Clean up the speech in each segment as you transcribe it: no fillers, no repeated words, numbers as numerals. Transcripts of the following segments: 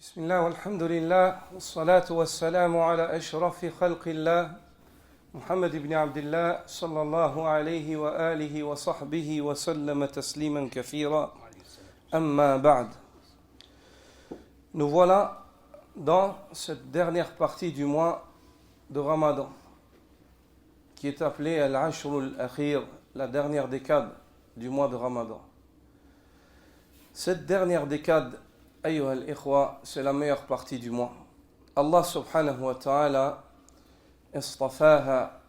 بسم الله والحمد لله والصلاة والسلام على أشرف خلق الله محمد بن عبد الله صلى الله عليه وآله وصحبه وسلم تسليما كثيرا أما بعد. Nous voilà dans cette dernière partie du mois de Ramadan qui est appelée Al-Ashr al-Akhir, la dernière décade du mois de Ramadan. Cette dernière décade, أيها الإخوة, c'est la meilleure partie du mois. Allah subhanahu wa ta'ala اصطفاها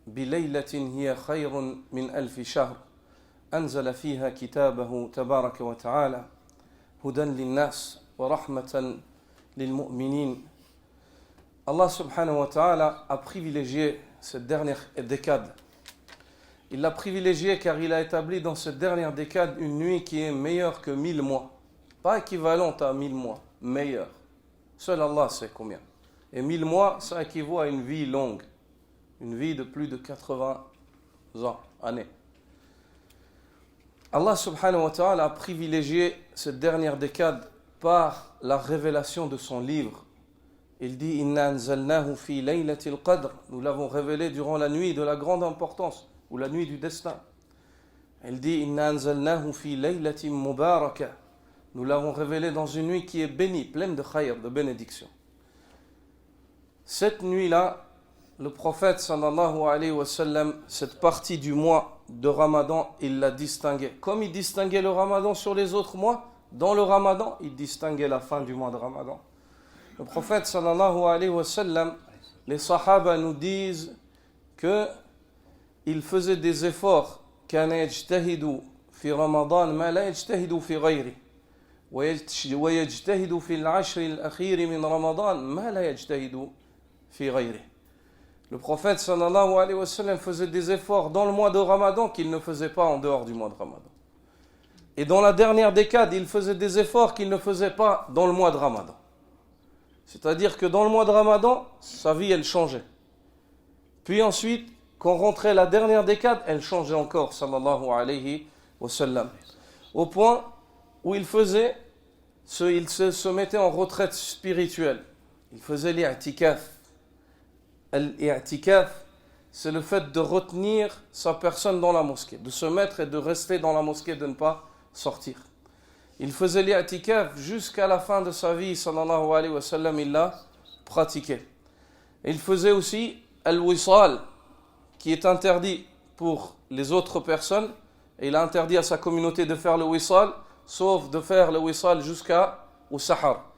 بليلة هي خير من ألف شهر أنزل فيها كتابه تبارك وتعالى هدى للناس ورحمة للمؤمنين. Allah subhanahu wa ta'ala a privilégié cette dernière décade. Il l'a privilégié car il a établi dans cette dernière décade une nuit qui est meilleure que 1000 mois. Pas équivalente à 1000 mois, meilleure. Seul Allah sait combien. Et 1000 mois, ça équivaut à une vie longue. Une vie de plus de 80 ans, années. Allah subhanahu wa ta'ala a privilégié cette dernière décade par la révélation de son livre. Il dit « Inna anzalnahu fi laylatil qadr » Nous l'avons révélé durant la nuit de la grande importance, ou la nuit du destin. Il dit « Inna anzalnahu fi laylatin mubarakah » Nous l'avons révélé dans une nuit qui est bénie, pleine de khayr, de bénédiction. Cette nuit-là, le prophète sallallahu alayhi wa sallam, cette partie du mois de Ramadan, il la distinguait. Comme il distinguait le Ramadan sur les autres mois, dans le Ramadan, il distinguait la fin du mois de Ramadan. Le prophète sallallahu alayhi wa sallam, les sahaba nous disent qu'il faisait des efforts. Kana yajtahidu fi Ramadan ma la yajtahidu fi ghayri. ويجتهد في العشر الأخير من رمضان ما لا يجتهد في غيره. Le prophète sallallahu alayhi wa sallam faisait des efforts dans le mois de Ramadan qu'il ne faisait pas en dehors du mois de Ramadan. Et dans la dernière décade, il faisait des efforts qu'il ne faisait pas dans le mois de Ramadan. C'est-à-dire que dans le mois de Ramadan, sa vie, elle changeait. Puis ensuite, quand rentrait la dernière décade, elle changeait encore, sallallahu alayhi wa sallam. Au point où il se mettait en retraite spirituelle. Il faisait l'i'tikaf. L'i'tikaf, c'est le fait de retenir sa personne dans la mosquée, de se mettre et de rester dans la mosquée, de ne pas sortir. Il faisait l'i'tikaf jusqu'à la fin de sa vie, sallallahu alayhi wa sallam, il l'a pratiqué. Il faisait aussi al-wisal, qui est interdit pour les autres personnes, et il a interdit à sa communauté de faire le wisal, sauf de faire le wisal jusqu'au sahar.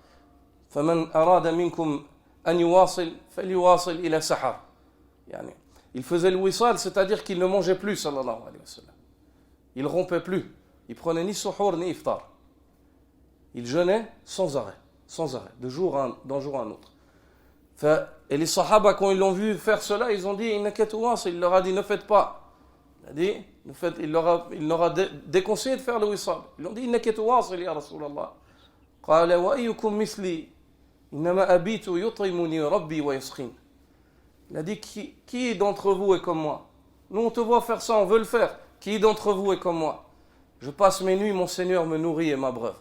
فَمَنْ أَرَادَ مِنْكُمْ أَنْ يُوَاصِلْ فَلْيُوَاصِلْ إِلَى سَحَرٍ. Il faisait le wisal, c'est-à-dire qu'il ne mangeait plus, sallallahu alayhi wa sallam. Il rompait plus. Il prenait ni suhour ni iftar. Il jeûnait sans arrêt, d'un jour à un autre. Et les sahaba, quand ils l'ont vu faire cela, ils ont dit إِنَّكَ تُوَاصِلْ. Il leur a dit, ne faites pas. Il leur a déconseillé de faire le wisal. Ils ont dit إنك تواصل يا رسول الله. قال وأيكم مثلي إنما أبيت يطعمني ربي ويسقين. Il a dit qui d'entre vous est comme moi? Nous on te voit faire ça, on veut le faire. Qui d'entre vous est comme moi? Je passe mes nuits, mon Seigneur me nourrit et m'abreuve.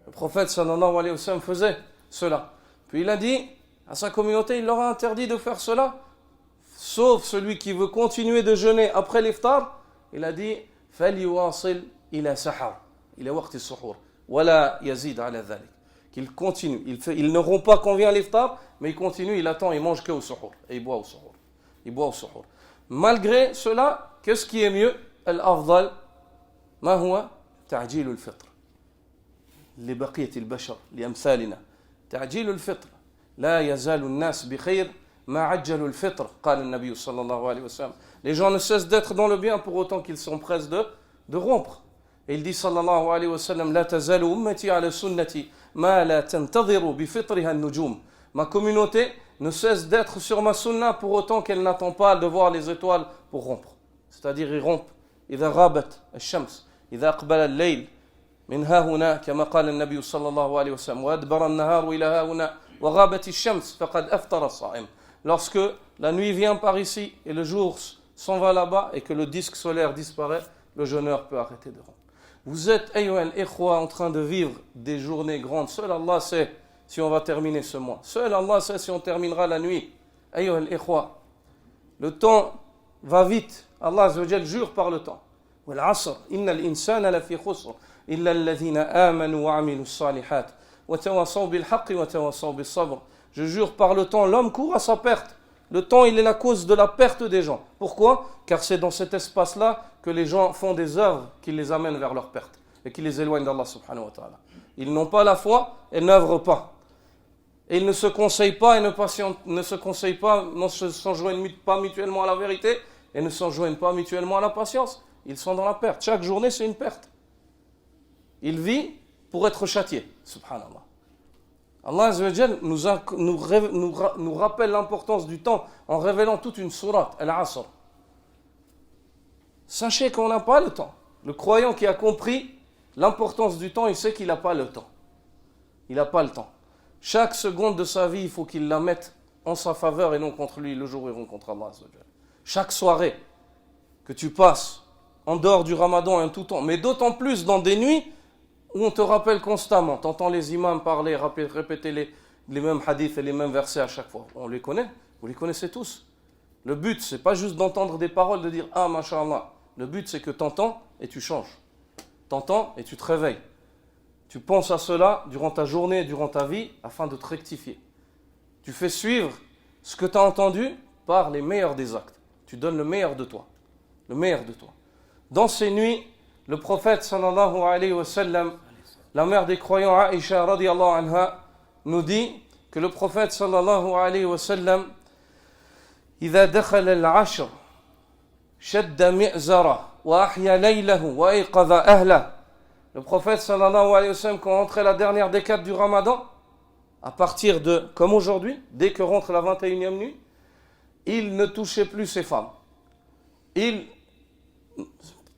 Le prophète sallallahu alayhi wa sallam faisait cela. Puis il a dit à sa communauté, il leur a interdit de faire cela, sauf celui qui veut continuer de jeûner après l'iftar. Il a dit فَلْيُوَاصِلْ إِلَى سَحَرٍ إِلَى وَقْتِ السُّحُورِ وَلَا يَزِيدْ عَلَى ذَلِكَ. Qu'il continue. Il ne rompt pas quand vient l'iftar, mais il continue, il attend, il mange que au suhour. Et il boit au suhour. Malgré cela, qu'est-ce qui est mieux? Al-afdal, ما هو تعجيل الفطر لبقية البشر لأمثالنا. تعجيل الفطر لا يزال الناس بخير ما عجلوا الفطر قال النبي صلى الله عليه وسلم. Les gens ne cessent d'être dans le bien pour autant qu'ils s'empressent de rompre. Et il dit sallallahu alayhi wa sallam لا تزال أمتي على سنتي ما لا تنتظر بفطرها النجوم. Ma communauté ne cesse d'être sur ma sunna pour autant qu'elle n'attend pas de voir les étoiles pour rompre. C'est-à-dire ils rompent. إذا غابت الشمس إذا أقبل الليل من ها هنا كما قال النبي صلى الله عليه وسلم وأدبر النهار إلى ها هنا وغابت الشمس فقد أفطر الصائم. Lorsque la nuit vient par ici et le jour s'en va là-bas et que le disque solaire disparaît, le jeûneur peut arrêter de rompre. Vous êtes, ayyuha al-ikhwa, en train de vivre des journées grandes. Seul Allah sait si on va terminer ce mois. Seul Allah sait si on terminera la nuit. Ayyuha al-ikhwa, le temps va vite. Allah Azza wa Jal jure par le temps. Wal asr, innal insana lafi khusr, illa alladhina amanu wa amilu s-salihat, wa tawassaw bil haqqi wa tawassaw bis sabr. Je jure par le temps, l'homme court à sa perte. Le temps, il est la cause de la perte des gens. Pourquoi? Car c'est dans cet espace-là que les gens font des œuvres qui les amènent vers leur perte et qui les éloignent d'Allah subhanahu wa ta'ala. Ils n'ont pas la foi et n'œuvrent pas. Et ils ne se conseillent pas et ne s'enjoignent pas mutuellement à la vérité et ne s'enjoignent pas mutuellement à la patience. Ils sont dans la perte. Chaque journée, c'est une perte. Il vit pour être châtié, subhanallah. Allah Azza wa Jal nous rappelle l'importance du temps en révélant toute une sourate, Al-Asr. Sachez qu'on n'a pas le temps. Le croyant qui a compris l'importance du temps, il sait qu'il n'a pas le temps. Il n'a pas le temps. Chaque seconde de sa vie, il faut qu'il la mette en sa faveur et non contre lui le jour où il rencontre Allah Azza wa Jal. Chaque soirée que tu passes en dehors du Ramadan et en tout temps, mais d'autant plus dans des nuits où on te rappelle constamment, tu entends les imams parler, répéter les mêmes hadiths et les mêmes versets à chaque fois. On les connaît, vous les connaissez tous. Le but, c'est pas juste d'entendre des paroles, de dire « Ah, masha'Allah ». Le but, c'est que tu entends et tu changes. Tu entends et tu te réveilles. Tu penses à cela durant ta journée, durant ta vie, afin de te rectifier. Tu fais suivre ce que tu as entendu par les meilleurs des actes. Tu donnes le meilleur de toi. Le meilleur de toi. Dans ces nuits, le prophète sallallahu alayhi wa sallam, la mère des croyants Aïcha radiyallahu anha, nous dit que le prophète sallallahu alayhi wa sallam, إذا دخل العشر شد مئزره وأحيا ليله وأيقظ أهله. Le prophète sallallahu alayhi wa sallam, quand rentrait la dernière décade du Ramadan, à partir de, comme aujourd'hui, dès que rentre la 21e nuit, il ne touchait plus ses femmes. Il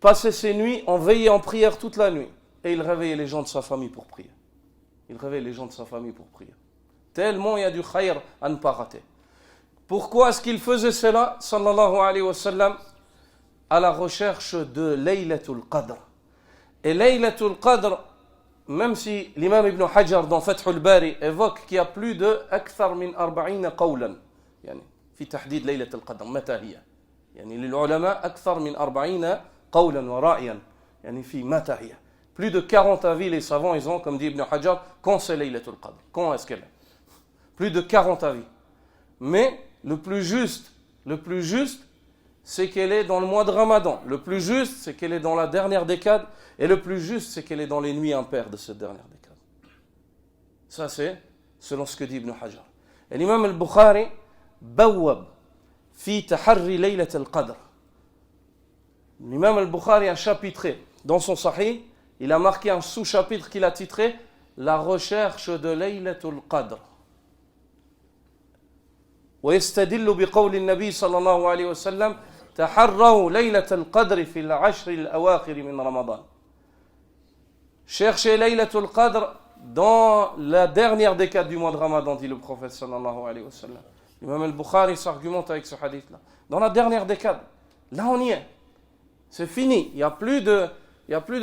passait ses nuits en veillait en prière toute la nuit. Et il réveillait les gens de sa famille pour prier. Il réveillait les gens de sa famille pour prier. Tellement il y a du khayr à ne pas rater. Pourquoi est-ce qu'il faisait cela, sallallahu alayhi wa sallam, à la recherche de Laylatul Qadr? Et Laylatul Qadr, même si l'imam Ibn Hajar dans Fathul Bari évoque qu'il y a plus de أكثر من 40 قولا يعني في تحديد ليلة القدر متى هي يعني للعلماء أكثر من 40 قولا ورأيا يعني في متى هي. Plus de 40 avis les savants ils ont, comme dit Ibn Hajar, quand c'est Laylatul Qadr, quand est-ce qu'elle est. Plus de 40 avis. Mais le plus juste, c'est qu'elle est dans le mois de Ramadan. Le plus juste, c'est qu'elle est dans la dernière décade. Et le plus juste, c'est qu'elle est dans les nuits impaires de cette dernière décade. Ça, c'est selon ce que dit Ibn Hajar. Et l'imam al-Bukhari, bawwab fi taharri laylat al-qadr. L'imam al-Bukhari a chapitré dans son sahih, il a marqué un sous-chapitre qu'il a titré La recherche de Laylatul Qadr. ويستدل بقول النبي صلى الله عليه وسلم تحروا ليلة القدر في العشر الأواخر من رمضان. Cherchez Laylatul Qadr dans la dernière décade du mois de Ramadan, dit le prophète sallallahu alayhi wa sallam. L'imam al-Bukhari s'argumente avec ce hadith-là. Dans la dernière décade, là on y est. C'est fini. Il n'y a plus de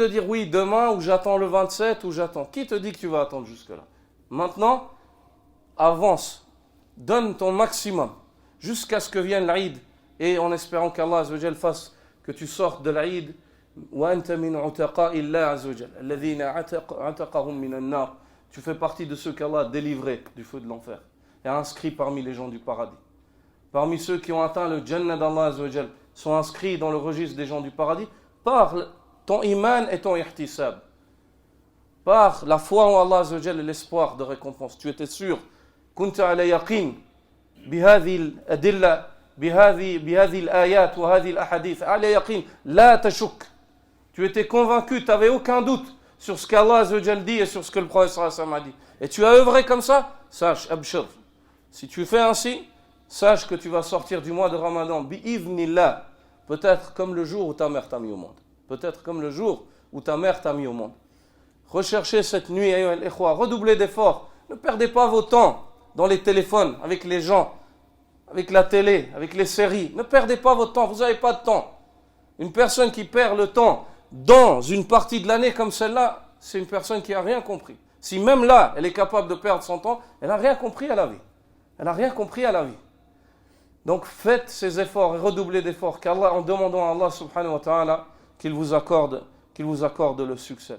dire oui, demain, ou j'attends le 27, ou j'attends. Qui te dit que tu vas attendre jusque-là? Maintenant, avance. Donne ton maximum jusqu'à ce que vienne l'Aïd et en espérant qu'Allah Azza wa Jal fasse que tu sortes de l'Aïd tu fais partie de ceux qu'Allah a délivrés du feu de l'enfer et a inscrit parmi les gens du paradis. Parmi ceux qui ont atteint le Jannah d'Allah Azza wa Jal sont inscrits dans le registre des gens du paradis par ton iman et ton ihtisab, par la foi en Allah Azza wa Jal et l'espoir de récompense. Tu étais sûr. كنت على يقين بهذه الأدلة بهذه الآيات وهذه الأحاديث على يقين لا تشك. Tu étais convaincu, tu n'avais aucun doute sur ce qu'Allah Azza wa Jal dit et sur ce que le prophète sallallahu alayhi wa sallam a dit. Et tu as œuvré comme ça, sache, abshir. Si tu fais ainsi, sache que tu vas sortir du mois de Ramadan, bi'idhnillah, peut-être comme le jour où ta mère t'a mis au monde. Peut-être comme le jour où ta mère t'a mis au monde. Recherchez cette nuit, ayyuha al-ikhwa, redoublez d'efforts. Ne perdez pas vos temps dans les téléphones, avec les gens, avec la télé, avec les séries. Ne perdez pas votre temps, vous n'avez pas de temps. Une personne qui perd le temps dans une partie de l'année comme celle-là, c'est une personne qui n'a rien compris. Si même là, elle est capable de perdre son temps, elle n'a rien compris à la vie. Elle n'a rien compris à la vie. Donc faites ces efforts et redoublez d'efforts, qu'Allah, en demandant à Allah subhanahu wa ta'ala qu'il vous accorde le succès.